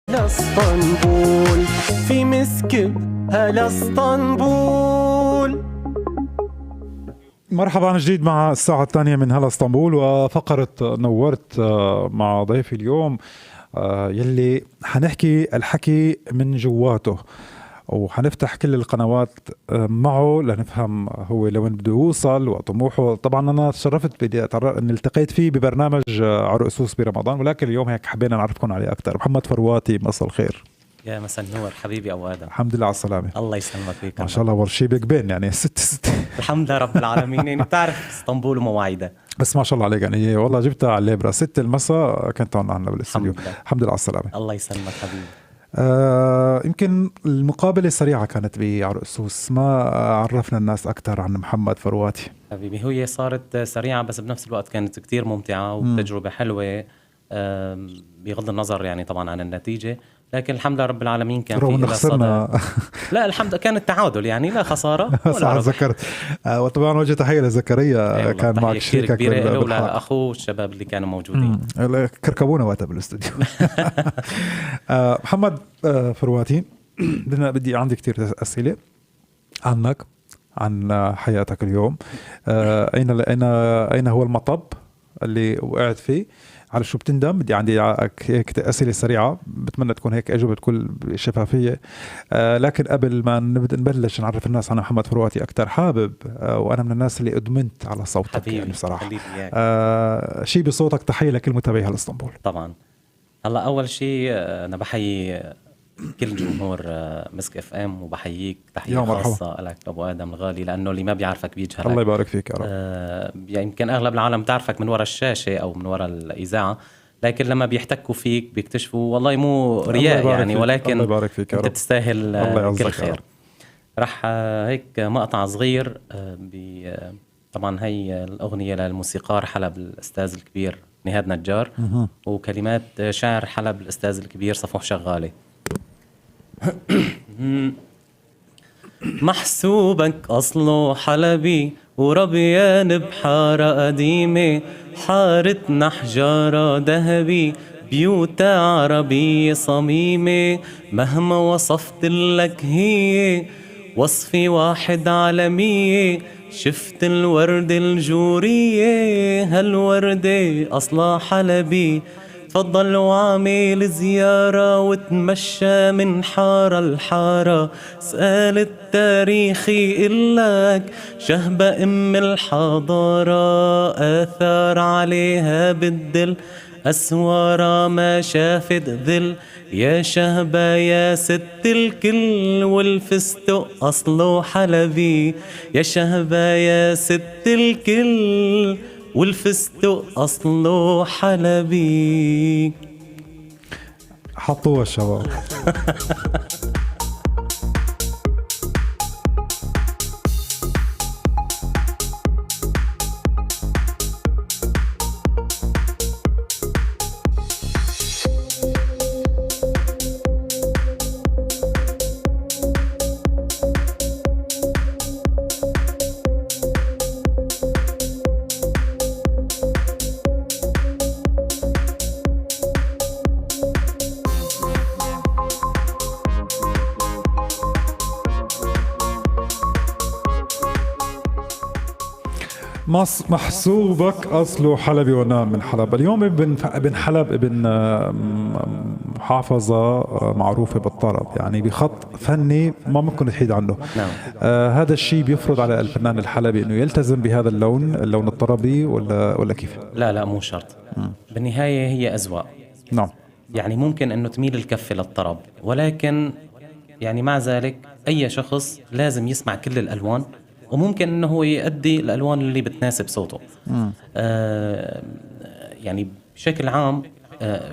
اسطنبول في مسك هلا اسطنبول. مرحبا عن جديد مع الساعة الثانية من هلا اسطنبول وفقرة نورت مع ضيفي اليوم يلي حنحكي الحكي من جواته وحنفتح كل القنوات معه لنفهم هو لوين بده يوصل وطموحه. طبعا أنا تشرفت بدي أن التقيت فيه ببرنامج عرقسوس برمضان، ولكن اليوم هيك حبينا نعرفكم عليه أكثر. محمد فرواتي، مساء الخير. يا مساء النور حبيبي أبو آدم. الحمد لله على السلامة. الله يسلمك فيك. ما شاء الله ورشي بك بين يعني ست الحمد لله رب العالمين. يعني بتعرف اسطنبول ومواعيدها، بس ما شاء الله عليك يعني والله جبتها على الليبرا 6 المساء كنت هون عنا بالاستوديو. الحمد لله على السلامة. الله يسلمك حبيبي. يمكن المقابلة سريعة كانت بعرقسوس، ما عرفنا الناس أكثر عن محمد فرواتي. حبيبي هي صارت سريعة بس بنفس الوقت كانت كتير ممتعة وتجربة حلوة بغض النظر يعني طبعا عن النتيجة، لكن الحمد لله رب العالمين كان في إلى صدى. لا الحمد لله كان التعادل يعني لا خسارة صح ذكرت. وطبعا وجه تحية لزكريا كان معك شريكك كبيرة ولا أخوه الشباب اللي كانوا موجودين كركبونا وقتها بالاستوديو. محمد فرواتي، بدي عندي كتير أسئلة عنك، عن حياتك اليوم. أين هو المطب اللي وقعت فيه؟ على شو بتندم؟ بدي عندي هيك أسئلة سريعة بتمنى تكون هيك أجوبة بكل شفافية. لكن قبل ما نبلش نعرف الناس عن محمد فرواتي أكتر، حابب وأنا من الناس اللي أدمنت على صوتك يعني بصراحة شيء بصوتك تحية لكل متابعي هالاسطنبول. طبعا هلا أول شيء أنا بحيي كل جمهور مسك اف ام وبحييك تحية خاصة لك أبو آدم الغالي، لأنه اللي ما بيعرفك بيجهلك. الله يبارك فيك يا رب. يمكن أغلب العالم تعرفك من وراء الشاشة أو من وراء الإذاعة، لكن لما بيحتكوا فيك بيكتشفوا والله مو رياء يعني، ولكن أنت بتستاهل كل خير. رح هيك مقطع صغير طبعا هي الأغنية للموسيقار حلب الأستاذ الكبير نهاد نجار وكلمات شاعر حلب الأستاذ الكبير صفوح شغالي. محسوبك أصله حلبي وربيان بحارة قديمة، حارتنا حجارة ذهبي بيوتا عربية صميمة، مهما وصفت لك هي وصفي واحد عالمية، شفت الورد الجورية هالوردة أصلا حلبي، تفضل وعامل زيارة وتمشى من حارة لحارة، سأل التاريخ يقلك شهبة أم الحضارة، آثار عليها بالدل أسوارة ما شافت ذل، يا شهبة يا ست الكل والفستق أصله حلبي، يا شهبة يا ست الكل والفستق أصله حلبي. حطوها الشباب. محسوبك أصله حلبي ونام من حلب. اليوم ابن حلب ابن محافظة معروفة بالطرب، يعني بخط فني ما ممكن تحيد عنه. نعم. هذا الشيء بيفرض على الفنان الحلبي انه يلتزم بهذا اللون الطربي ولا كيف؟ لا مو شرط. بالنهاية هي أذواق. نعم. يعني ممكن انه تميل الكفة للطرب، ولكن يعني مع ذلك اي شخص لازم يسمع كل الالوان، وممكن انه هو يؤدي الالوان اللي بتناسب صوته. يعني بشكل عام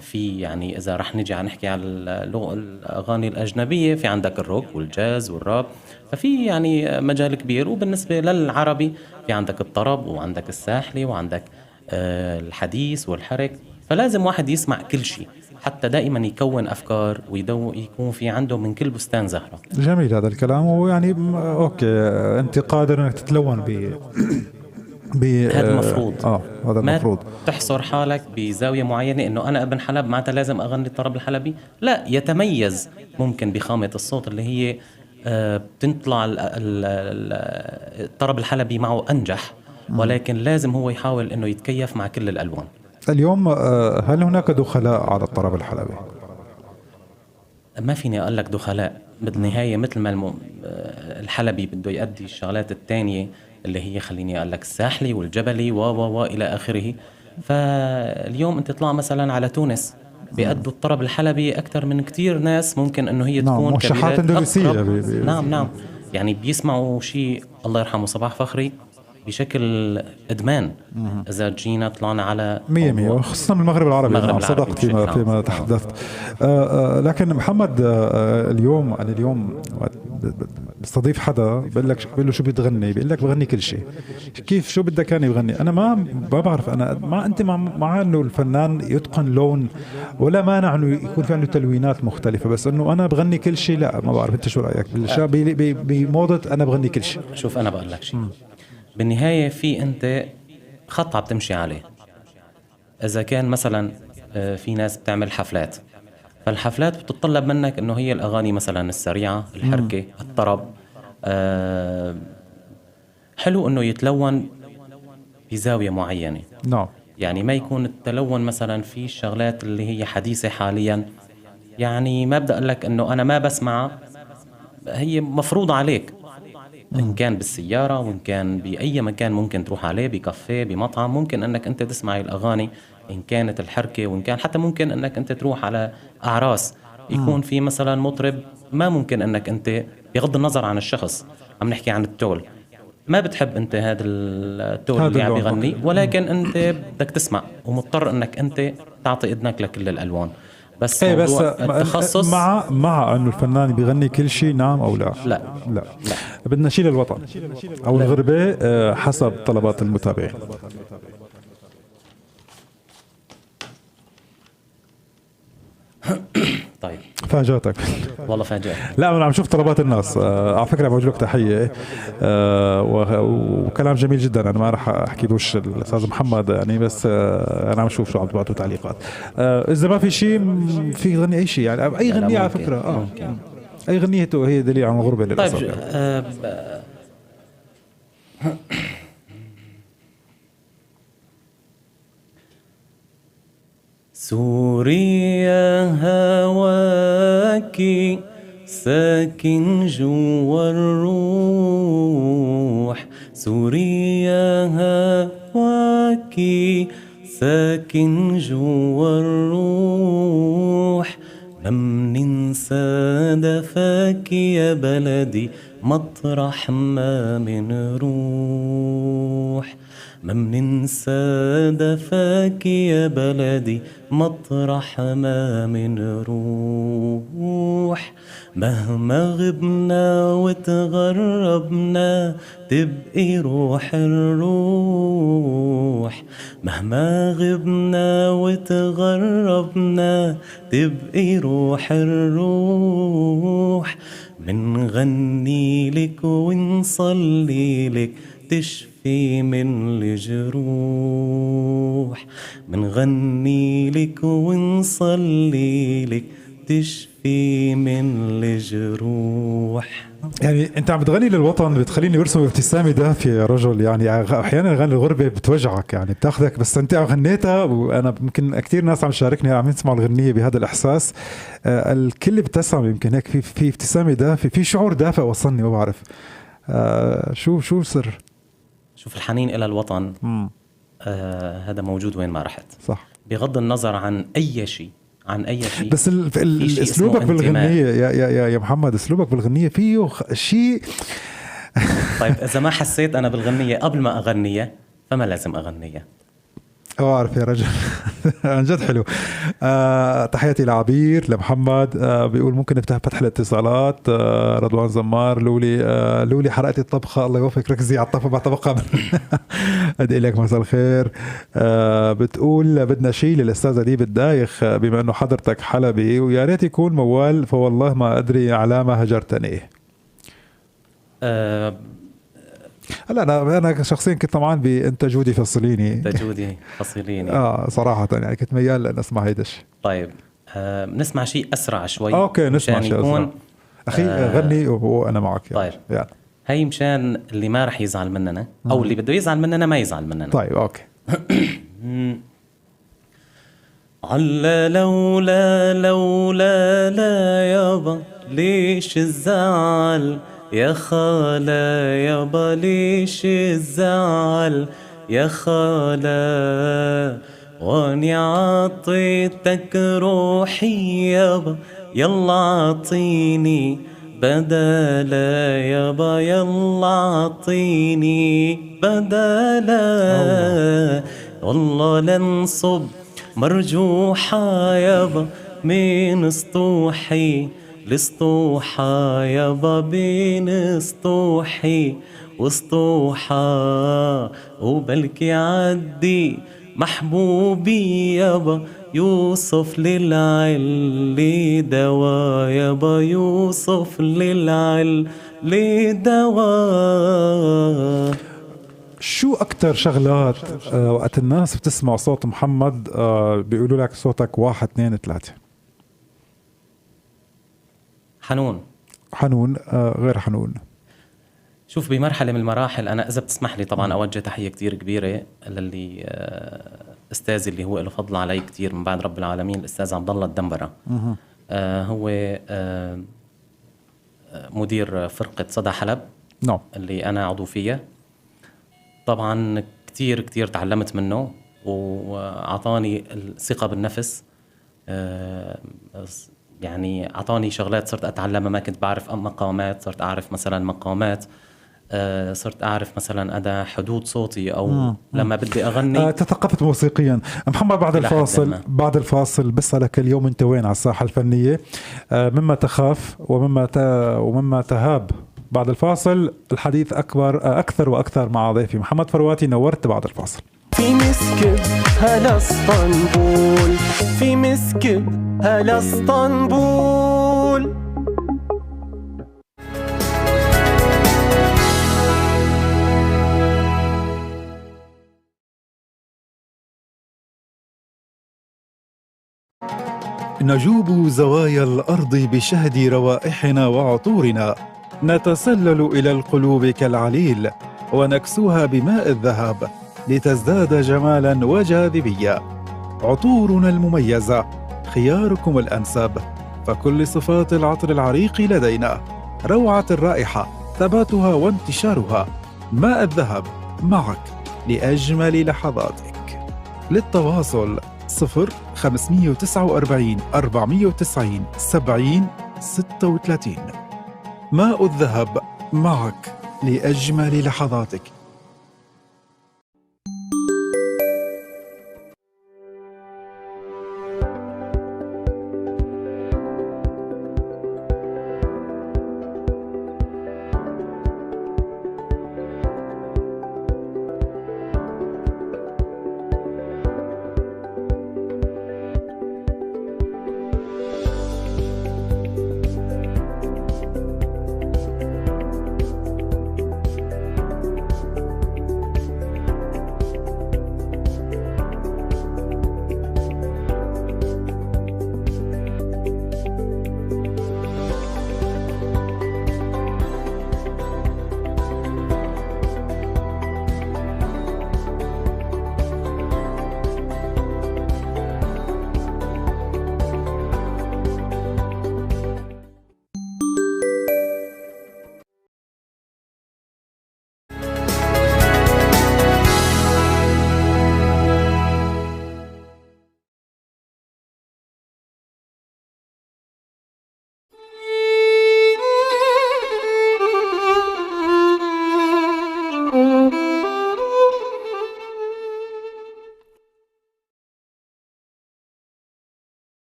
في يعني اذا رح نجي نحكي على الاغاني الاجنبيه، في عندك الروك والجاز والراب، ففي يعني مجال كبير. وبالنسبه للعربي في عندك الطرب وعندك الساحلي وعندك الحديث والحرك، فلازم واحد يسمع كل شيء حتى دائما يكون أفكار ويكون في عنده من كل بستان زهرة. جميل هذا الكلام. ويعني أوكي أنت قادر أنك تتلون هذا المفروض. هذا المفروض. ما تحصر حالك بزاوية معينة إنه أنا ابن حلب معناتها لازم أغني الطرب الحلبي. لا، يتميز ممكن بخامة الصوت اللي هي بتطلع الطرب الحلبي معه أنجح، ولكن لازم هو يحاول إنه يتكيف مع كل الألوان. اليوم هل هناك دخلاء على الطرب الحلبي؟ ما فيني أقول لك دخلاء، بالنهاية مثل ما الحلبي بده يؤدي الشغلات التانية اللي هي خليني أقول لك الساحلي والجبلي و إلى آخره. فاليوم أنت تطلع مثلا على تونس بيأدوا الطرب الحلبي أكثر من كتير ناس ممكن أنه هي تكون موشحات اندونيسية. نعم يعني بيسمعوا شيء الله يرحمه صباح فخري بشكل إدمان. إذا جينا طلعنا على 100 خصوصا المغرب العربي. صدقت فيما تحدثت. لكن محمد اليوم بستضيف حدا بقول له شو بتغني، بيقول لك بغني كل شيء. كيف شو بدك كان يغني؟ انا ما بعرف. انا ما انت مع انه الفنان يتقن لون ولا مانع انه يكون في عنده تلوينات مختلفه، بس انه انا بغني كل شيء لا، ما بعرف انت شو رايك بموضه انا بغني كل شيء. شوف انا بقول لك شيء، بالنهايه في انت خط عم تمشي عليه. اذا كان مثلا في ناس بتعمل حفلات، فالحفلات بتتطلب منك انه هي الاغاني مثلا السريعه، الحركه، الطرب، حلو انه يتلون بزاويه معينه. نعم. يعني ما يكون التلون مثلا في الشغلات اللي هي حديثه حاليا. يعني ما بدي اقول لك انه انا ما بسمع، هي مفروضه عليك، ان كان بالسياره وان كان باي مكان ممكن تروح عليه، بكافيه، بمطعم، ممكن انك انت تسمعي الاغاني إن كانت الحركة، وإن كان حتى ممكن أنك أنت تروح على أعراس يكون في مثلا مطرب ما ممكن أنك أنت بغض النظر عن الشخص، عم نحكي عن التول، ما بتحب أنت هذا التول اللي عم يغني، ولكن أنت بدك تسمع ومضطر أنك أنت تعطي إذنك لكل الألوان. بس بس التخصص مع أنه الفنان بيغني كل شيء، نعم أو لا؟ لا. بدنا نشيل الوطن أو الغربة حسب طلبات المتابعين. طيب فاجأتك والله فاجأت. لا انا عم شوف طلبات الناس. على فكره بوجه لك تحيه وكلام جميل جدا. انا ما راح احكي لوش الاستاذ محمد يعني، بس انا عم شوف شو عم تبعتوا تعليقات. اذا ما في شيء في غني اي شيء يعني، اي غنية على فكره اي غنية هي دليل عن الغربه للاسف. طيب سوريا هواكي ساكن جوا الروح، سوريا هواكي ساكن جوا الروح، ما مننسى دفاكي يا بلدي مطرح ما منروح، ما مننسى دفاكي يا بلدي مطرح ما منروح، مهما غبنا وتغربنا تبقي روح الروح، مهما غبنا وتغربنا تبقي روح الروح، منغني لك ونصلي لك تشفي من الجروح، منغني لك ونصلي لك تشفي من الجروح. يعني انت عم بتغني للوطن بتخليني برسم ابتسامه دافيه يا رجل. يعني احيانا اغاني الغربه بتوجعك يعني بتاخذك، بس انت غنيتها وانا يمكن كثير ناس عم تشاركني عم يسمعوا الغنيه بهذا الاحساس. الكل ابتسم، يمكن هيك في ابتسامه دافيه، في شعور دافئ وصلني ما بعرف شو السر. شوف الحنين الى الوطن هذا موجود وين ما رحت، صح، بغض النظر عن اي شيء بس اسلوبك بالغنيه يا محمد، اسلوبك بالغنيه فيه شيء طيب اذا ما حسيت انا بالغنيه قبل ما اغنيها فما لازم اغنيها. أعرف يا رجل عن جد حلو. تحياتي لعبير لمحمد. بيقول ممكن نفتح فتح الاتصالات. رضوان زمار لولي حرقتي الطبخة، الله يوفقك ركزي على الطبخة طبقة أدعي لك مساء الخير. بتقول بدنا شيء للأستاذ أديب الدايخ بما أنه حضرتك حلبي ويا ريت يكون موال، فوالله ما أدري على ما هجرتني. هلا انا شخصيا كنت طمعان بانت جودي فصليني. انت جودي فصليني. صراحه يعني كنت ميال ان اسمع هيدش. طيب بنسمع شيء اسرع شوي. اوكي نسمع شيء اسرع. اخي غني وانا معك يعني. طيب يعني. هي مشان اللي ما رح يزعل مننا او اللي بده يزعل مننا ما يزعل مننا. طيب اوكي. علا لولا لولا لا يابا ليش الزعل يا خالة يابا ليش الزعل يا خالة واني عطيتك روحي يابا يلا عطيني بدلا يابا يلا عطيني بدلا والله لنصب مرجوحة يابا من سطوحي لسطوحة يابا بين سطوحي وسطوحة وبلكي عدي محبوبي يابا يوصف للعل دوا يابا يوصف للعل دوا. شو أكتر شغلات وقت الناس بتسمع صوت محمد بيقولوا لك صوتك 1 2 3؟ حنون غير حنون. شوف بمرحلة من المراحل أنا إذا بتسمح لي طبعا أوجه تحية كتير كبيرة للي أستاذي اللي هو له فضل علي كتير من بعد رب العالمين، الأستاذ عبد الله الدنبرة. هو مدير فرقة صدى حلب اللي أنا عضو فيها. طبعا كتير تعلمت منه وعطاني الثقة بالنفس. يعني عطاني شغلات صرت أتعلمها ما كنت بعرف مقامات، صرت أعرف مثلا مقامات، صرت أعرف مثلا أدى حدود صوتي أو لما بدي أغني. تثقفت موسيقيا. محمد بعد الفاصل بسألك اليوم أنت وين على الساحة الفنية، مما تخاف ومما تهاب. بعد الفاصل الحديث أكثر وأكثر مع ضيفي محمد فرواتي. نورت بعد الفاصل. في مسكب هلا اسطنبول، في مسكب هلا اسطنبول. نجوب زوايا الأرض بشهد روائحنا وعطورنا، نتسلل إلى القلوب كالعليل ونكسوها بماء الذهب لتزداد جمالا وجاذبية. عطورنا المميزة خياركم الأنسب، فكل صفات العطر العريق لدينا، روعة الرائحة، ثباتها وانتشارها. ماء الذهب معك لأجمل لحظاتك. للتواصل 0549 490 70 36. ماء الذهب معك لأجمل لحظاتك.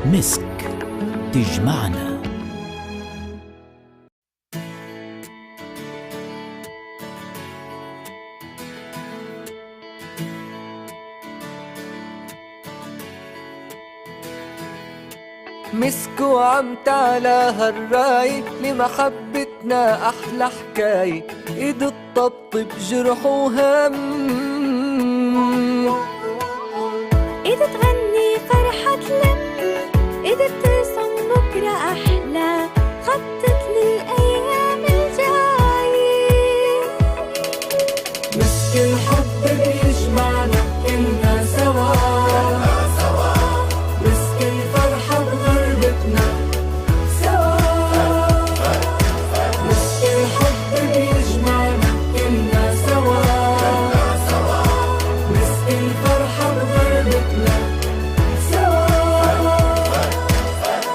مسك تجمعنا. مسكوا عم تعالى هالراي لمحبتنا أحلى حكاية إيد الطبطب جرح وهم إيد تغني فرحة تلم إيد بترسم بكرة أحلى خطط للأيام الجاية مسك الحب بيجمعنا كلنا سوا مسك الفرحة بغربتنا سوا مسك الحب بيجمعنا كلنا سوا مسك الفرحة بغربتنا سوا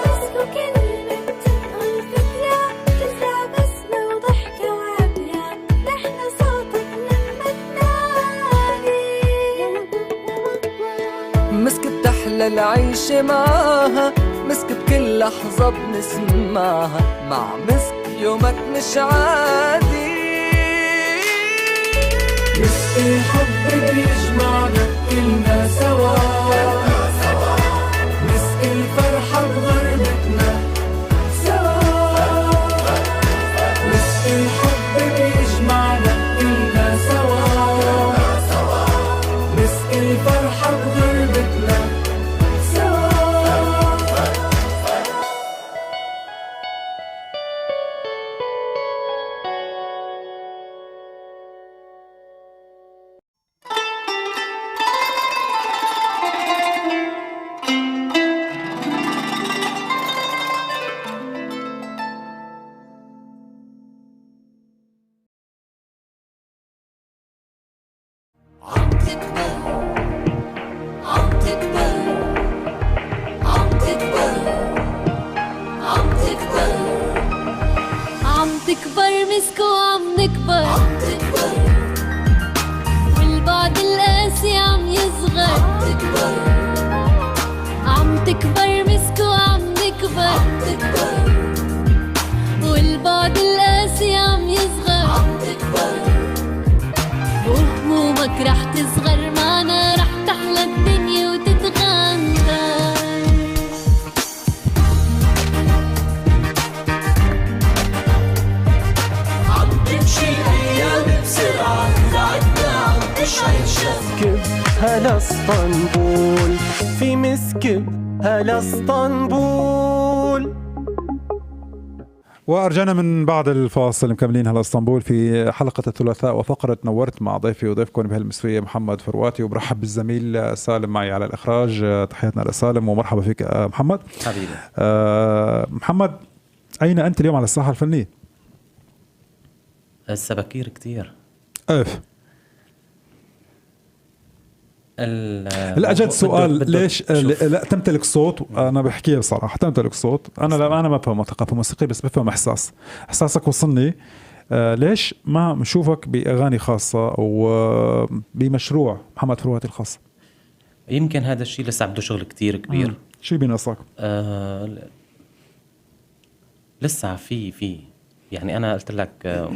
مسكوا كلمة بتنقل فكرة تزرع بسمة وضحكة وعبرة نحن صوتك لما تنادي مسك بتحلى العيشة معاها مسك بكل لحظة بنسمعها مع مسك يومك مش عادي مسك الحب بيجمعنا كلنا سوا مسك الفرحة بغربتنا سوا مسك الحب بيجمعنا كلنا سوا مسك الفرحة بغربتنا سوا عم تكبر مسكو عم نكبر والبعد القاسي عم يصغر عم تكبر مسكو عم نكبر والبعد القاسي عم يصغر وهمومك رح تصغر معنا رح تحلى الدنيا وتتغنى مسكب هلا اسطنبول في مسكب هلا اسطنبول. ورجعنا من بعد الفاصل مكملين هلا اسطنبول في حلقة الثلاثاء وفقرة نورت مع ضيفي وضيفكم بهالمسوية محمد فرواتي، وبرحب بالزميل سالم معي على الإخراج. تحياتنا لسالم ومرحبا فيك محمد. حبيبي محمد، أين أنت اليوم على الساحة الفنية؟ السباكير كتير. لا جد سؤال، ليش لا تمتلك صوت؟ انا بحكيها بصراحه، تمتلك صوت. انا لا انا ما بفهم ثقافه موسيقيه، بس بفهم احساسك وصلني. ليش ما نشوفك باغاني خاصه او بمشروع محمد فرواتي الخاص؟ يمكن هذا الشيء لسه بده شغل كتير كبير. شو بينقصك؟ لسه في يعني انا قلت لك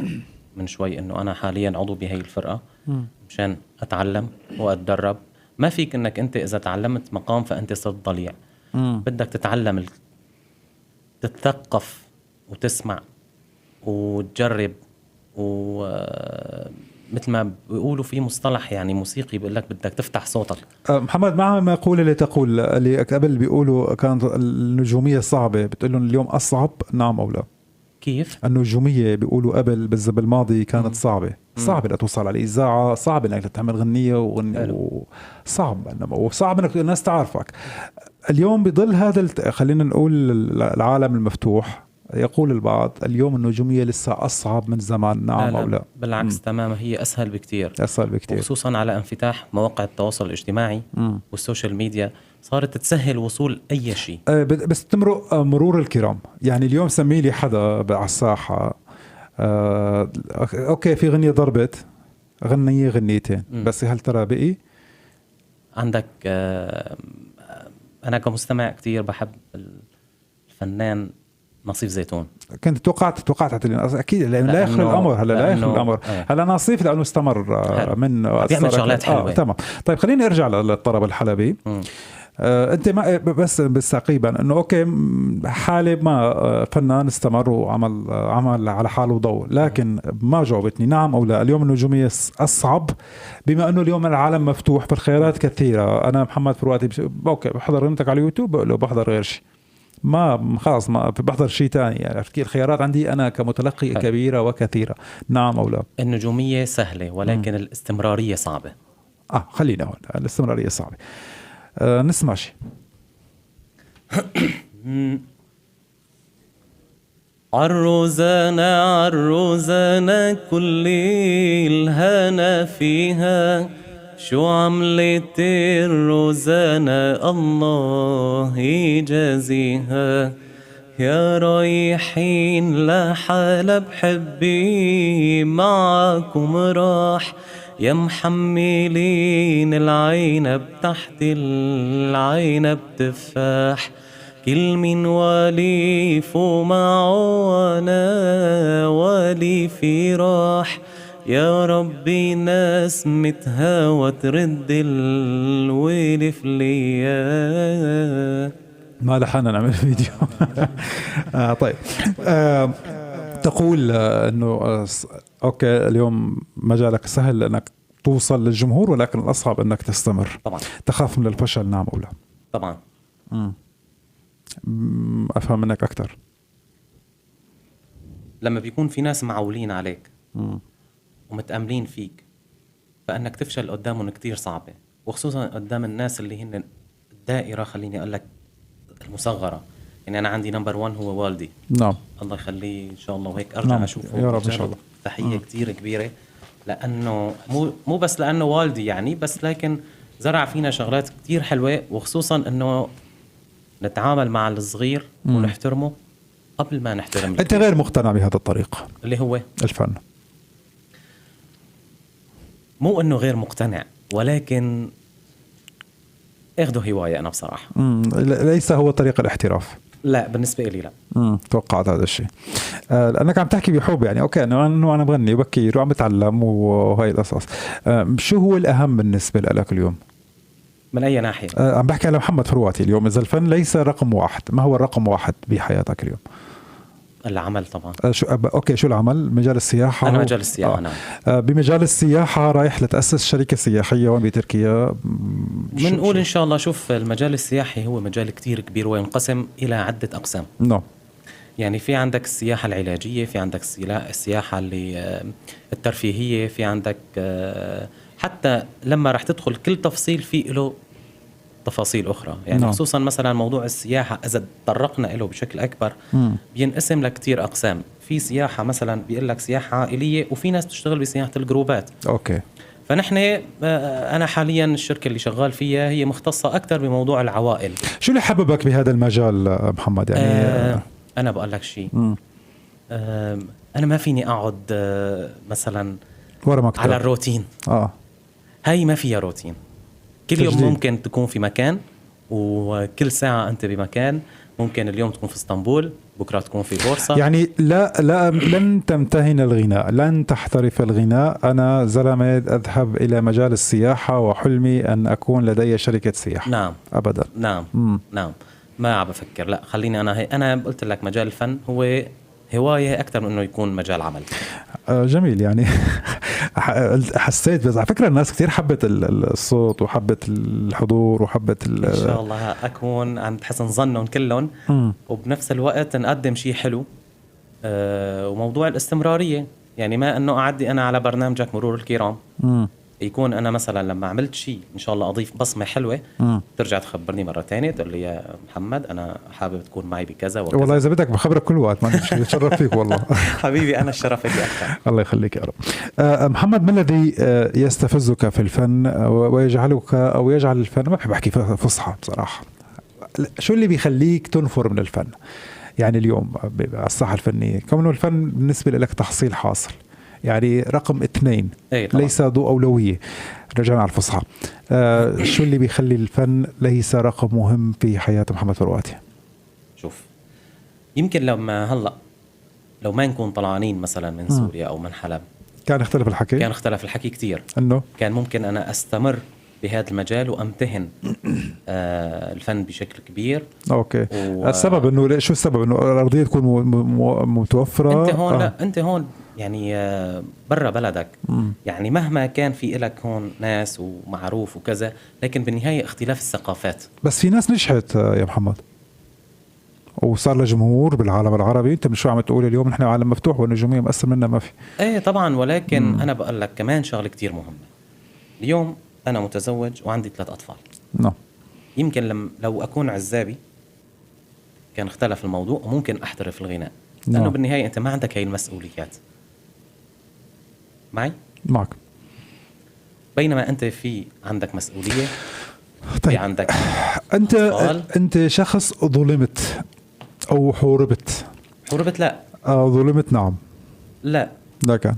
من شوي انه انا حاليا عضو بهي الفرقه مشان اتعلم واتدرب. ما فيك انك انت اذا تعلمت مقام فانت صرت ضليع. بدك تتعلم تتثقف وتسمع وتجرب، ومثل ما بيقولوا في مصطلح يعني موسيقي بيقول لك بدك تفتح صوتك. محمد، مع ما يقول اللي تقول اللي قبل بيقولوا كانت النجوميه صعبه، بتقول لهم اليوم اصعب؟ نعم او لا؟ كيف؟ النجومية بيقولوا قبل بالماضي كانت صعبة لا توصل على الإذاعة، صعب انك تعمل غنية صعب، وصعب انك الناس تعرفك. اليوم بظل هذا خلينا نقول العالم المفتوح، يقول البعض اليوم النجومية لسه أصعب من زمان. نعم أو لا؟ بالعكس تماما، هي أسهل بكتير، وخصوصا على انفتاح مواقع التواصل الاجتماعي والسوشيال ميديا، صارت تسهل وصول أي شيء. بس تمرق مرور الكرام. يعني اليوم سمي لي حدا على الساحة أوكي في غنية ضربت، غنيتين، بس هل ترى بقي عندك؟ أنا كمستمع كتير بحب الفنان نصيف زيتون. كنت توقعت اكيد لا يخلو الامر. لا يخلو الامر. هلا نصيف لانه استمر من بيعمل شغلات حلوه. تمام. طيب خليني ارجع للطرب الحلبي. انت ما بس تقريبا انه اوكي حالة ما فنان استمر وعمل على حاله وضوء، لكن ما جاوبتني نعم او لا. اليوم النجومية اصعب بما انه اليوم العالم مفتوح بالخيارات كثيرة. انا محمد فرواتي اوكي بحضر انتك على يوتيوب لو بحضر غير شيء، ما خلاص ما بحضر شيء تاني. يعني الخيارات عندي انا كمتلقي كبيرة وكثيرة. نعم او لا. النجومية سهلة ولكن الاستمرارية صعبة. خلينا هون الاستمرارية صعبة. نسمع شيء. عروزانا كل الهنا فيها، شو عملت الروزانا الله يجازيها. يا رايحين لحلب حبي معكم راح، يا محملين العنب تحت العنب تفاح. كل من وليف معه وانا ولي في راح، يا ربي نسمتها وترد الولف ليا. ما لحنا نعمل فيديو. طيب تقول انه اوكي اليوم مجالك سهل انك توصل للجمهور، ولكن الاصعب انك تستمر. طبعا. تخاف من الفشل نعم او لا؟ طبعا. افهم منك اكثر. لما بيكون في ناس معولين عليك ومتأملين فيك، فانك تفشل قدامهم كتير صعبة، وخصوصا قدام الناس اللي هن الدائرة، خليني اقول لك المصغرة. يعني انا عندي نمبر 1 هو والدي. نعم. الله يخليه ان شاء الله، وهيك ارجع نعم. اشوفه يا رب ان شاء الله. تحية كتير كبيرة، لانه مو بس لانه والدي يعني، بس لكن زرع فينا شغلات كتير حلوة، وخصوصا انه نتعامل مع الصغير ونحترمه قبل ما نحترم انت غير مقتنع بهذا الطريق اللي هو الفن؟ مو انه غير مقتنع، ولكن اخذه هواية. انا بصراحة ليس هو طريق الاحتراف. لا بالنسبة لي لا. توقعت هذا الشيء. لأنك عم تحكي بحب، يعني أوكي إنه أنا بغني وبكير وعم بتعلم وهاي القصص. شو هو الأهم بالنسبة لك اليوم؟ من أي ناحية؟ عم بحكي على محمد فرواتي اليوم. إذا الفن ليس رقم واحد، ما هو الرقم واحد بحياتك اليوم؟ العمل طبعا. اوكي شو العمل؟ مجال السياحة. أنا مجال السياحة. نعم. بمجال السياحة رايح لتأسس شركة سياحية وين بتركيا؟ بنقول إن شاء الله. شوف، المجال السياحي هو مجال كتير كبير وينقسم إلى عدة أقسام. نعم. يعني في عندك السياحة العلاجية، في عندك السياحة اللي الترفيهية، في عندك حتى لما رح تدخل كل تفصيل فيه له تفاصيل أخرى. يعني نعم. خصوصا مثلا موضوع السياحة إذا تطرقنا له بشكل أكبر بينقسم لكتير أقسام. في سياحة مثلا بيقول لك سياحة عائلية، وفي ناس تشتغل بسياحة الجروبات. أوكي. فنحن أنا حاليا الشركة اللي شغال فيها هي مختصة أكتر بموضوع العوائل. شو اللي حببك بهذا المجال محمد؟ يعني أنا بقول لك شيء، أنا ما فيني أقعد مثلا ورا مكتب على الروتين. هاي ما فيها روتين. كل يوم ممكن تكون في مكان، وكل ساعة أنت بمكان. ممكن اليوم تكون في اسطنبول، بكرة تكون في بورصة. يعني لا لن تمتهن الغناء، لن تحترف الغناء. أنا زلمة أذهب إلى مجال السياحة وحلمي أن أكون لدي شركة سياحة. نعم. أبدا. نعم. نعم. ما عم بفكر. لا خليني أنا قلت لك مجال الفن هو هواية أكثر من إنه يكون مجال عمل. جميل. يعني حسيت، بس على فكرة الناس كتير حبت الصوت وحبت الحضور وحبت إن شاء الله أكون عند حسن ظنهم كلهم، وبنفس الوقت نقدم شيء حلو. وموضوع الاستمرارية، يعني ما أنه أعدي أنا على برنامجك مرور الكرام، يكون أنا مثلا لما عملت شيء إن شاء الله أضيف بصمة حلوة، ترجع تخبرني مرة تانية تقول لي يا محمد أنا حابب تكون معي بكذا وكذا. والله إذا بدك بخبرك كل وقت، ما بتشرف فيك والله. حبيبي أنا الشرف لي أكثر. الله يخليك يا رب. محمد، ما الذي يستفزك في الفن ويجعلك أو يجعل الفن، ما بحب أحكي فصحى بصراحة، شو اللي بيخليك تنفر من الفن؟ يعني اليوم على الساحة الفنية، كونه الفن بالنسبة لك تحصيل حاصل، يعني رقم 2، ليس ذو أولوية. رجعنا على الفصحى. شو اللي بيخلي الفن ليس رقم مهم في حياة محمد فرواتي؟ شوف، يمكن لما لو ما نكون طلعانين مثلا من سوريا أو من حلب، كان اختلف الحكي. كان اختلف الحكي كتير. إنه كان ممكن أنا أستمر بهذا المجال وامتهن الفن بشكل كبير. اوكي. السبب انه شو السبب؟ انه الارضيه تكون متوفره؟ انت هون لا انت هون يعني برا بلدك. يعني مهما كان في لك هون ناس ومعروف وكذا، لكن بالنهايه اختلاف الثقافات. بس في ناس نجحت يا محمد وصار له جمهور بالعالم العربي. انت مش شو عم تقول اليوم نحن عالم مفتوح والنجوميه مقسم منا ما في؟ ايه طبعا، ولكن انا بقول لك كمان شغله كتير مهمه. اليوم انا متزوج وعندي 3 أطفال. نعم. يمكن لو اكون عزابي كان اختلف الموضوع وممكن احترف الغناء، لانه نعم. بالنهايه انت ما عندك هاي المسؤوليات. معي؟ معك. بينما انت في عندك مسؤوليه. طيب. في عندك انت شخص ظلمت او حوربت؟ حوربت لا. ظلمت نعم. لا كان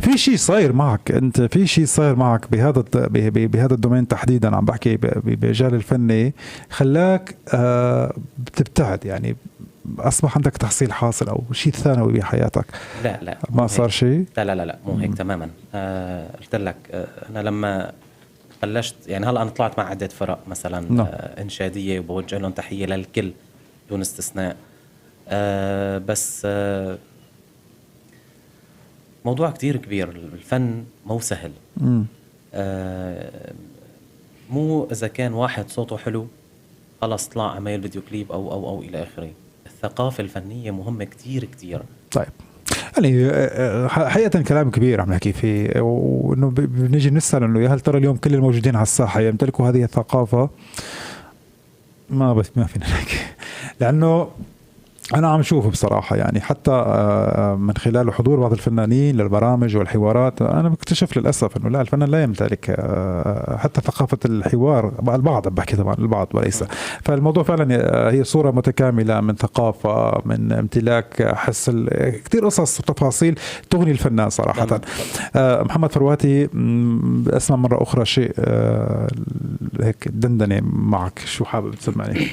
في شيء صاير معك انت، في شيء صاير معك بهذا الدومين تحديدا، عم بحكي بمجال الفني، خلاك بتبتعد، يعني اصبح عندك تحصيل حاصل او شيء ثانوي بحياتك؟ لا ما صار شيء؟ لا مو هيك تماما. قلت لك انا لما بلشت، يعني هلا انا طلعت مع عده فرق مثلا انشاديه وبوجه لهم تحيه للكل دون استثناء. بس موضوع كتير كبير. الفن مو سهل. مو إذا كان واحد صوته حلو خلص طلع عمل فيديو كليب أو إلى آخره. الثقافة الفنية مهمة كتير كتير. طيب يعني حقيقة كلام كبير عم نحكي فيه، وإنه بنيجي نسأل إنه يا هل ترى اليوم كل الموجودين على الساحة يمتلكوا هذه الثقافة؟ ما فينا نحكي، لأنه أنا عم شوف بصراحة يعني حتى من خلال حضور بعض الفنانين للبرامج والحوارات، أنا بكتشف للأسف أنه لا، الفنان لا يمتلك حتى ثقافة الحوار. البعض بحكي طبعا البعض وليس. فالموضوع فعلا هي صورة متكاملة من ثقافة، من امتلاك حس كتير قصص وتفاصيل تغني الفنان صراحة. محمد فرواتي، أسمع مرة أخرى شيء هيك دندنة معك، شو حابب تسمعني؟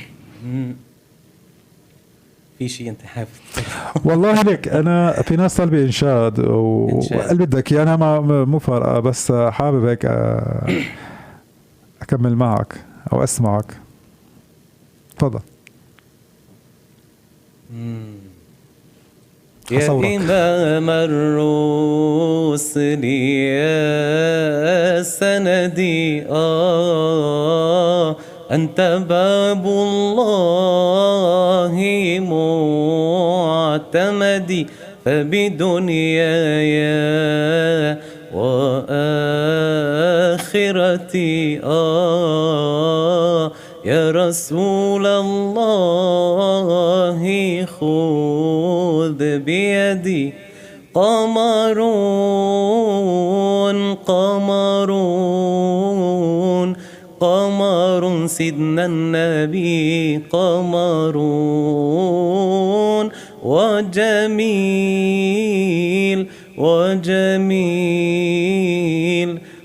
في شيء انت حابب؟ والله لك انا في ناس طالبه انشاد وقلبي بدك انا مو فارقه، بس حابب هيك اكمل معك او اسمعك. تفضل. يا إمام الرسل يا سندي أنت باب الله معتمدي، فبدنياي وآخرتي يا رسول الله خذ بيدي. قمرون قمرون قمر سيدنا النبي، قمرون وجميل وجميل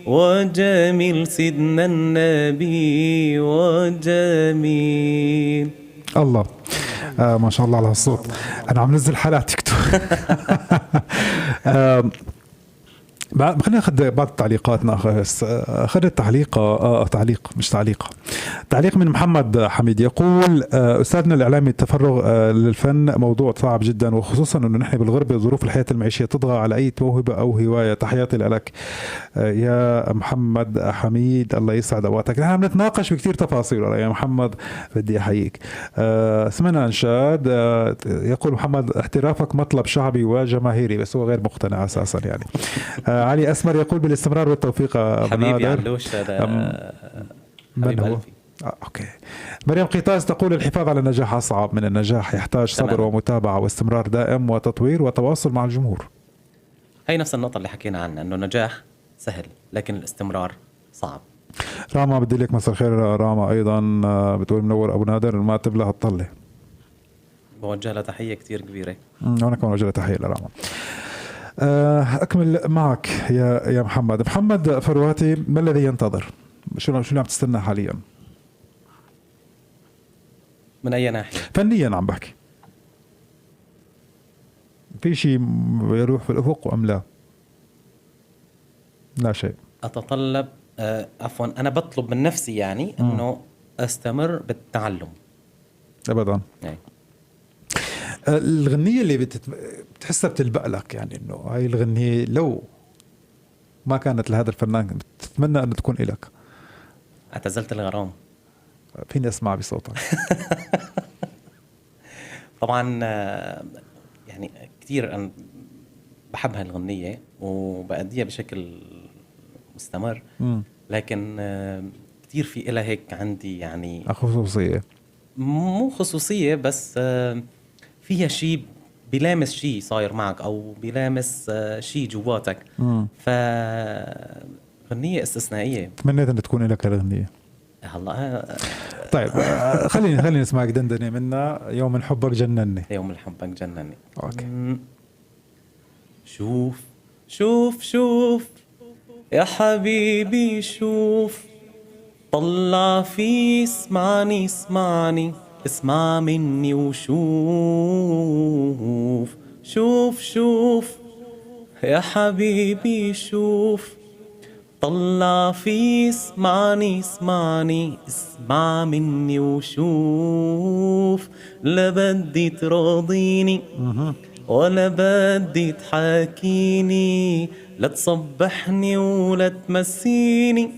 وجميل سيدنا النبي وجميل. الله ما شاء الله على الصوت. أنا عم نزل حلقة تيك توك. خلينا ناخذ بعض التعليقات. أخذ تعليق من محمد حميد يقول: أستاذنا الإعلامي، التفرغ للفن موضوع صعب جدا، وخصوصا أنه نحن بالغربة ظروف الحياة المعيشية تطغى على أي موهبة أو هواية. تحياتي لك يا محمد حميد، الله يسعد أوقاتك. نحن بنتناقش بكتير تفاصيل يا محمد، بدي أحييك. سمعنا إنشاد يقول محمد: احترافك مطلب شعبي وجماهيري، بس هو غير مقتنع أساسا يعني. علي أسمر يقول: بالاستمرار والتوفيق. حبيبي علوش هذا من هو؟ أوكي. مريم قيطاس تقول: الحفاظ على النجاح أصعب من النجاح، يحتاج صبر ومتابعة واستمرار دائم وتطوير وتواصل مع الجمهور. هي نفس النقطة اللي حكينا عنها، أنه النجاح سهل لكن الاستمرار صعب. راما بدي لك مساء الخير. راما أيضا بتقول: منور أبو نادر، ما تبلع الطلة. بوجه لها تحية كتير كبيرة. وأنا كمان بوجه لها تحية لراما. أكمل معك يا محمد فرواتي، ما الذي ينتظر؟ شو عم تستنى حاليا؟ من أي ناحية؟ فنيا عم بحكي. في شيء يروح في الأفق أم لا؟ لا شيء. أتطلب عفوا أنا بطلب من نفسي يعني أنه أستمر بالتعلم أبدا. يعني. الغنية اللي بتحسها بتلبق لك، يعني إنه هاي الغنية لو ما كانت لهذا الفنان بتتمنى أن تكون إلك؟ اعتزلت الغرام. فيني أسمع بصوتك؟ طبعا يعني كتير أنا بحب هالغنية وبأديها بشكل مستمر، لكن كتير في إلها هيك عندي يعني خصوصية، مو خصوصية بس فيها شيء بيلامس شيء صاير معك أو بيلامس شيء جواتك. فغنية استثنائية. تمنيت أن تكون لك الغنية. هلا طيب خليني نسمعك دندنة منا. يوم من حبك جنني. يوم من حبك جنني. أوكي. شوف شوف شوف يا حبيبي شوف، طلع في اسمعني اسمعني اسمع مني وشوف. شوف شوف يا حبيبي شوف، طلع في اسمعني اسمعني اسمع مني وشوف. لا بدي تراضيني ولا بدي تحاكيني، لا تصبحني ولا تمسيني،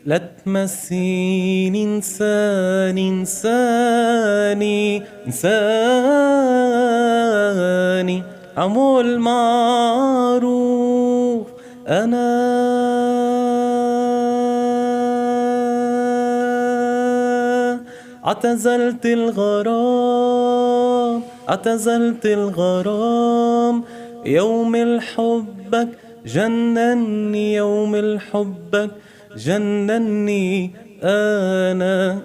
لا تمسيني انساني انساني انساني عمول معروف. أنا اعتزلت الغرام اعتزلت الغرام، يوم الحبك جنني يوم الحبك جنني. أنا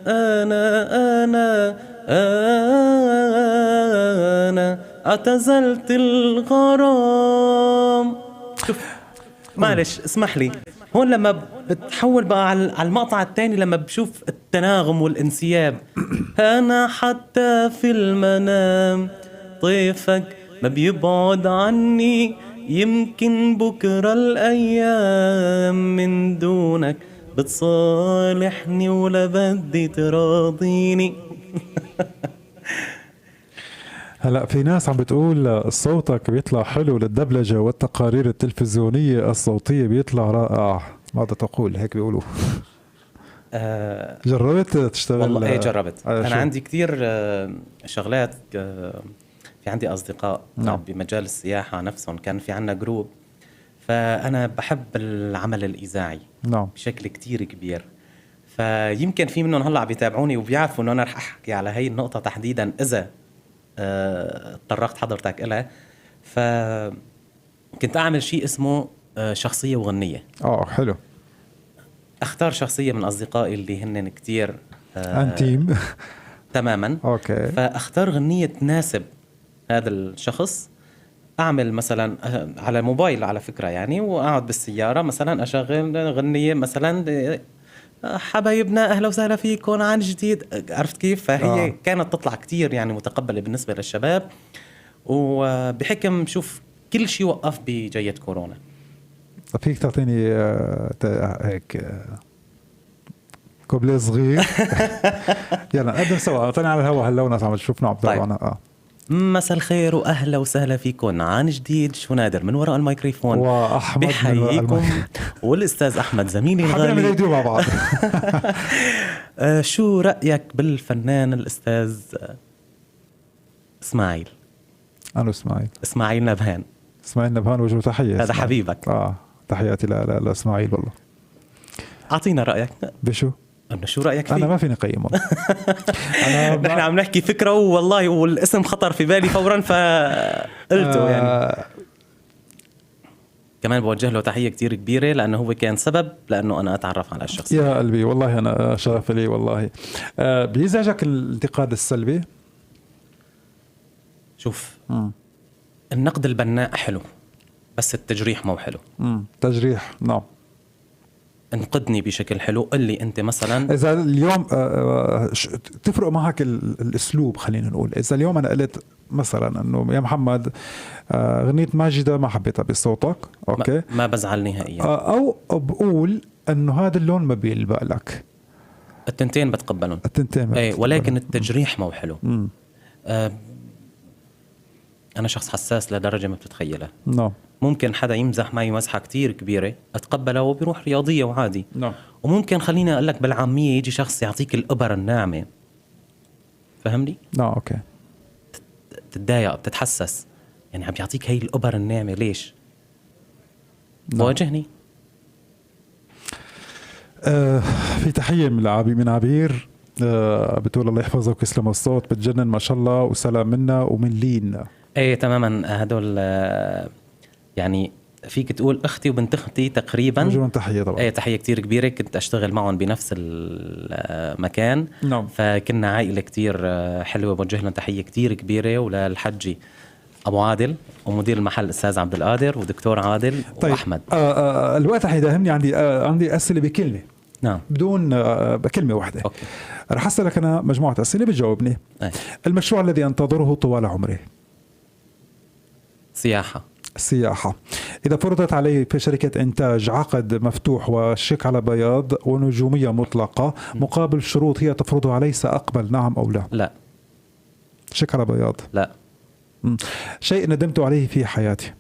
اعتزلت الغرام. شوف معلش اسمح لي هون لما بتحول بقى على المقطع الثاني، لما بشوف التناغم والانسياب. أنا حتى في المنام طيفك ما بيبعد عني، يمكن بكرة الأيام من دونك بتصالحني ولا بدي تراضيني. هلا في ناس عم بتقول صوتك بيطلع حلو للدبلجة والتقارير التلفزيونية الصوتية بيطلع رائع. ماذا تقول؟ هيك بيقولوا. جربت تشتغل؟ والله ايه جربت. انا عندي كتير شغلات. في عندي اصدقاء بمجال السياحة نفسهم، كان في عنا جروب، فانا بحب العمل الاذاعي بشكل كتير كبير. فيمكن في منهم هلا بيتابعوني وبيعرفوا انه انا رح احكي على هاي النقطة تحديدا اذا طرقت حضرتك إلها. فكنت أعمل شيء اسمه شخصية وغنية. حلو. أختار شخصية من أصدقائي اللي هن كتير أنتيم تماما. أوكي. فأختار غنية تناسب هذا الشخص. أعمل مثلا على الموبايل على فكرة يعني، وأقعد بالسيارة مثلا أشغل غنية مثلا حبايبنا أهلا وسهلا فيكم عن جديد. عرفت كيف؟ فهي كانت تطلع كتير يعني متقبلة بالنسبة للشباب. وبحكم شوف كل شيء وقف بجية كورونا. فيك تعطيني هيك كوبليه صغير؟ يلا نقدم سوا. اعطيني على الهوا هلا وناس عم تشوفنا عم تتابعنا. مساء الخير واهلا وسهلا فيكم عن جديد. شو نادر من وراء الميكروفون واحمد بحييكم والاستاذ احمد زميلي الغالي. حبيبي مع بعض. شو رايك بالفنان الاستاذ اسماعيل؟ انا اسماعيل نبهان. اسماعيل نبهان وجه تحيه. هذا حبيبك. تحياتي لاسماعيل والله. اعطينا رايك. بشو؟ أنا شو رأيك فيه؟ أنا ما فيني قيمه. نحن عم نحكي فكرة والله والاسم خطر في بالي فورا فقلته يعني. كمان بوجه له تحية كتير كبيرة لأنه هو كان سبب لأنه أنا أتعرف على الشخص. يا قلبي والله أنا شرف لي والله. بيزعجك الانتقاد السلبي؟ شوف النقد البناء حلو بس التجريح مو حلو. تجريح انقدني بشكل حلو. قل لي انت مثلا اذا اليوم تفرق معك الاسلوب، خلينا نقول اذا اليوم انا قلت مثلا انه يا محمد اغنية ماجدة ما حبيتها بصوتك، اوكي ما بزعل نهائيا، او بقول انه هذا اللون ما بيلبق لك، التنتين بتقبلهم، التنتين ولكن التجريح مو حلو. انا شخص حساس لدرجة ما بتتخيلها. ممكن حدا يمزح معي مزحة كتير كبيرة أتقبلها وبيروح رياضية وعادي. وممكن خليني أقول لك بالعامية يجي شخص يعطيك الإبر الناعمة، فهمني؟ أوكي. تتضايق، بتتحسس، يعني عم بيعطيك هاي الإبر الناعمة ليش؟ واجهني. في تحية من عبير بتقول الله يحفظك ويسلم الصوت، بتجنن ما شاء الله، وسلام منا ومن لين. ايه تماما، هدول يعني فيك تقول اختي وبنت اختي تقريبا. وجههم تحيه طبعا. ايه تحيه كتير كبيره، كنت اشتغل معهم بنفس المكان. فكنا عائله كتير حلوه، بوجه لهم تحيه كتير كبيره، وللحجي ابو عادل ومدير المحل الاستاذ عبد القادر ودكتور عادل. طيب. واحمد. الوقت حيداهمني، عندي اسئله بكلمه. نعم. بدون بكلمه واحده. أوكي. رح اسالك انا مجموعه اسئله بتجاوبني. المشروع الذي انتظره طوال عمري؟ السياحة. إذا فرضت علي في شركة إنتاج عقد مفتوح وشيك على بياض ونجومية مطلقة مقابل شروط هي تفرضها علي، سأقبل نعم أو لا؟ لا. شيك على بياض؟ لا. شيء ندمت عليه في حياتي؟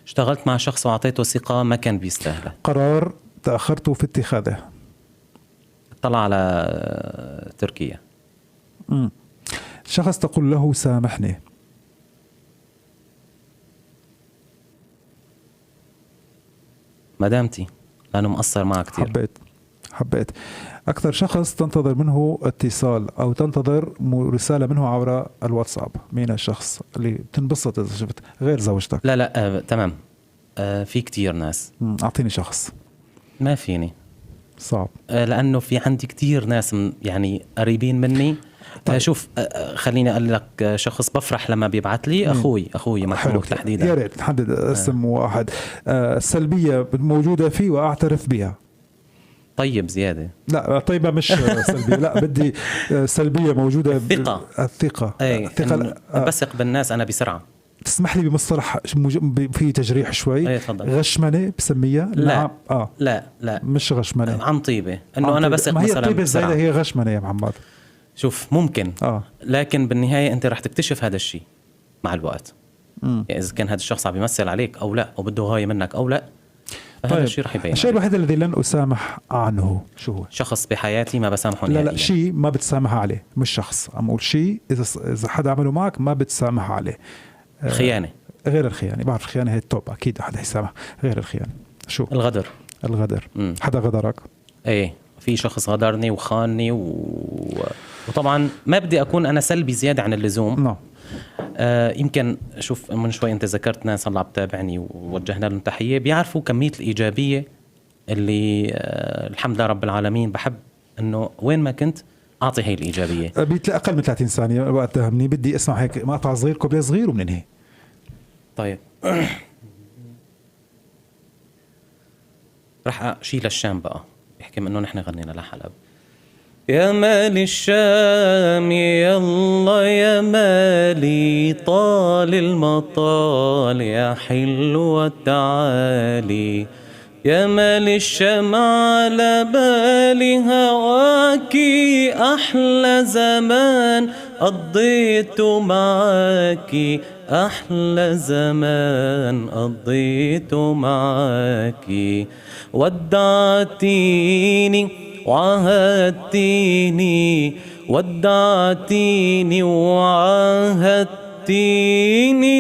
اشتغلت مع شخص وأعطيته ثقة ما كان بيستاهله. قرار تأخرت في اتخاذه؟ طلع على تركيا. شخص تقول له سامحني؟ مدامتي، لأنه مقصر معها كتير. حبيت. أكثر شخص تنتظر منه اتصال أو تنتظر رسالة منه عبر الواتساب، مين الشخص اللي بتنبسط إذا شفت غير زوجتك؟ لا تمام. في كتير ناس. أعطيني شخص. ما فيني، صعب. لأنه في عندي كتير ناس يعني قريبين مني. طيب. شوف، خليني أقول لك شخص بفرح لما بيبعت لي أخوي محمود تحديدا. يا ريت نحدد اسم واحد. السلبية موجودة فيه وأعترف بها. طيب زيادة. لا طيبة مش سلبية، لا بدي سلبية موجودة. الثقة. بثق بالناس أنا بسرعة. تسمح لي بمصطلح في تجريح شوي. غشمنة بسميها؟ لا. لا مش غشمنة، عن طيبة، إنه أنا بثق مثلا. ما هي الطيبة الزايدة هي غشمنة يا محمد. شوف ممكن لكن بالنهاية أنت رح تكتشف هذا الشيء مع الوقت. يعني إذا كان هذا الشخص عم يمثل عليك أو لا، أو بده هاي منك أو لا، فهذا الشيء رح يبين. الشيء الوحيد الذي لن أسامح عنه شو هو؟ شخص بحياتي ما بسامحه نهائيا. لا شيء ما بتسامح عليه، مش شخص. عم أقول شيء إذا حدا عمله معك ما بتسامح عليه. الخيانة. غير الخيانة، بعرف الخيانة هي التوب، أكيد حدا يسامح. غير الخيانة شو؟ الغدر. حدا غدرك؟ ايه، في شخص غدرني وخانني وطبعا ما بدي أكون أنا سلبي زيادة عن اللزوم. يمكن شوف من شوي أنت ذكرت ناس اللي عم تتابعني ووجهنا لهم تحية، بيعرفوا كمية الإيجابية اللي الحمد لله رب العالمين. بحب إنه وين ما كنت أعطي هاي الإيجابية. أقل من 30 ثانية وقت تهمني، بدي أسمع هيك مقطع صغير كوبليه صغير ومننهي. طيب. رح أشيل الشام بقى، بيحكي إنه نحن غنينا لحلب. يا مالي الشام يلا يا مالي، طال المطال يا حلوة تعالي. يا مالي الشام على بالي هواكي، أحلى زمان قضيت معاكي، أحلى زمان قضيت معاكي. ودعتيني وعهدتيني، ودعتيني وعهدتيني،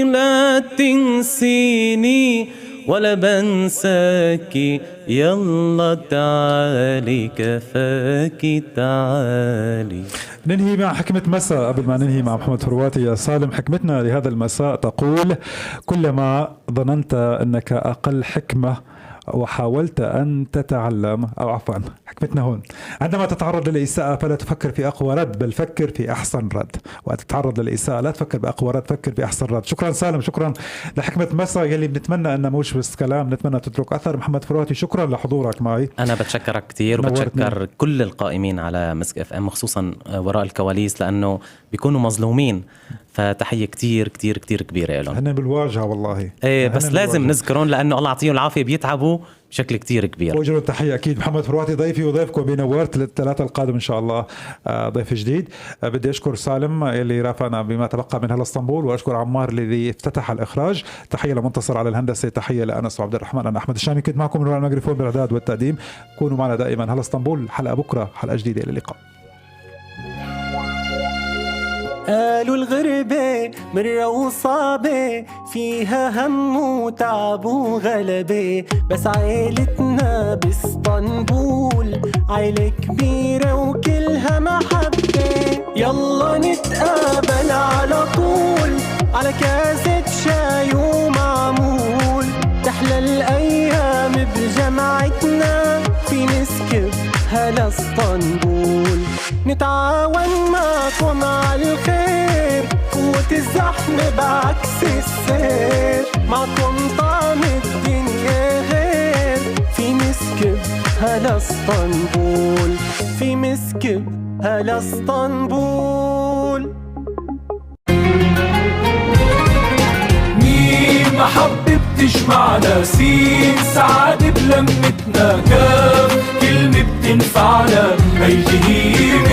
لا تنسيني ولا بنساكي، يلا تعالي كفاكي تعالي. ننهي مع حكمة مساء قبل ما ننهي مع محمد فرواتي. يا سالم، حكمتنا لهذا المساء تقول: كلما ظننت أنك أقل حكمة وحاولت أن تتعلم، أو عفوا حكمتنا هون، عندما تتعرض للإساءة فلا تفكر في أقوى رد، بل فكر في أحسن رد. وقت تتعرض للإساءة لا تفكر بأقوى رد، فكر بأحسن رد. شكرا سالم، شكرا لحكمة مسا يلي بنتمنى أن مش بس كلام، نتمنى تترك أثر. محمد فرواتي شكرا لحضورك معي. أنا بتشكرك كتير، وبتشكر كل القائمين على مسك اف ام، خصوصا وراء الكواليس، لأنه بيكونوا مظلومين، فتحية كتير كتير كتير كبيرة لهم. هن بالواجهة والله. ايه بس لازم نذكرهم لأنه الله يعطيهم العافية بيتعبوا بشكل كتير كبير. وجه التحية أكيد. محمد فرواتي ضيفي وضيفكم بنورت الثلاثة القادم إن شاء الله ضيف جديد. بدي أشكر سالم اللي رافقنا بما تبقى من هلا اسطنبول، وأشكر عمار اللي افتتح الإخراج. تحية لمنتصر على الهندسة، تحية لأنس وعبد الرحمن. أنا أحمد الشامي كنت معكم من وراء الميكروفون بالإعداد والتقديم. كونوا معنا دائما. هلا اسطنبول حلقة بكرة، حلقة جديدة. إلى اللقاء. قالوا الغربة مرة وصعبة، فيها هم وتعب وغلبة، بس عيلتنا باسطنبول عيلة كبيرة وكلها محبة. يلا نتقابل على طول على كاسة شاي ومعمول، تحلى الأيام بجمعتنا في مسكب هلا اسطنبول. نتعاون معكم على الخير، قوة الزحمة بعكس السير، معكم طعم الدنيا غير، في مسكب هلا اسطنبول، في مسكب هلا اسطنبول. ميم محبة بتجمعنا، سين سعادة بلمتنا، كاف كلمة بتنفعنا، هيجي هي